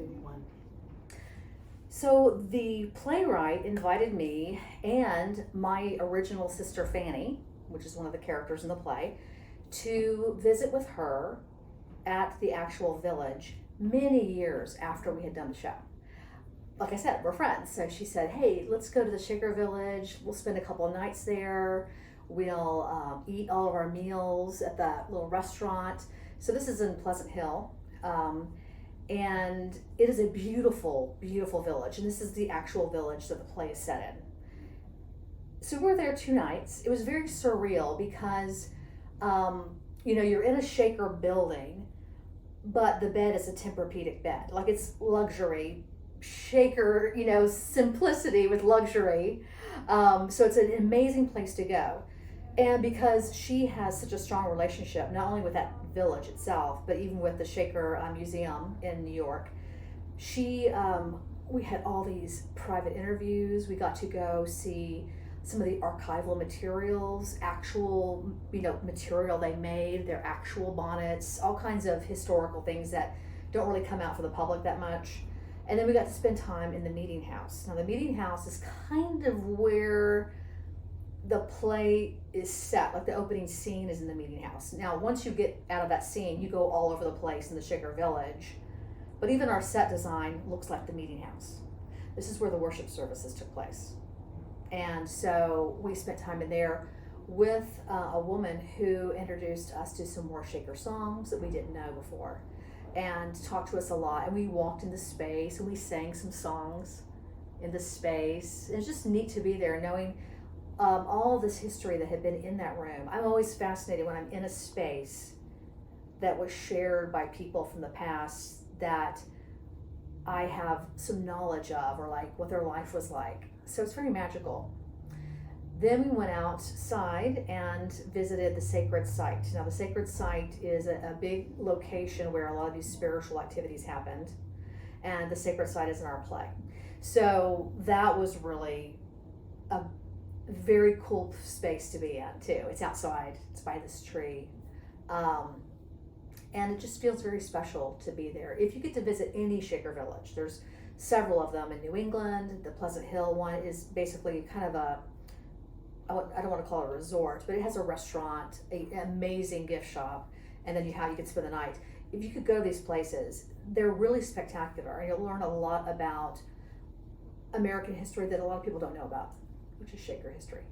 2, 1. So the playwright invited me and my original sister Fanny, which is one of the characters in the play, to visit with her at the actual village many years after we had done the show. Like I said, we're friends. So she said, hey, let's go to the Shaker Village. We'll spend a couple of nights there. We'll eat all of our meals at that little restaurant. So this is in Pleasant Hill. And it is a beautiful, beautiful village. And this is the actual village that the play is set in. So we were there 2 nights. It was very surreal because, you're in a Shaker building, but the bed is a Tempur-Pedic bed. Like, it's luxury, Shaker, simplicity with luxury. So it's an amazing place to go. And because she has such a strong relationship, not only with that village itself, but even with the Shaker Museum in New York, we had all these private interviews. We got to go see some of the archival materials, actual, material they made, their actual bonnets, all kinds of historical things that don't really come out for the public that much. And then we got to spend time in the meeting house. Now, the meeting house is kind of where the play is set. Like, the opening scene is in the meeting house. Now, once you get out of that scene, you go all over the place in the Shaker Village. But even our set design looks like the meeting house. This is where the worship services took place. And so we spent time in there with a woman who introduced us to some more Shaker songs that we didn't know before, and talked to us a lot. And we walked in the space and we sang some songs in the space. It was just neat to be there, knowing all this history that had been in that room. I'm always fascinated when I'm in a space that was shared by people from the past that I have some knowledge of, or like what their life was like. So it's very magical. Then we went outside and visited the sacred site. Now, the sacred site is a big location where a lot of these spiritual activities happened, and the sacred site is in our play. So that was really a very cool space to be in too. It's outside, it's by this tree. And it just feels very special to be there. If you get to visit any Shaker Village, there's several of them in New England. The Pleasant Hill one is basically kind of I don't want to call it a resort, but it has a restaurant, an amazing gift shop, and then you can spend the night. If you could go to these places, they're really spectacular, and you'll learn a lot about American history that a lot of people don't know about, which is Shaker history.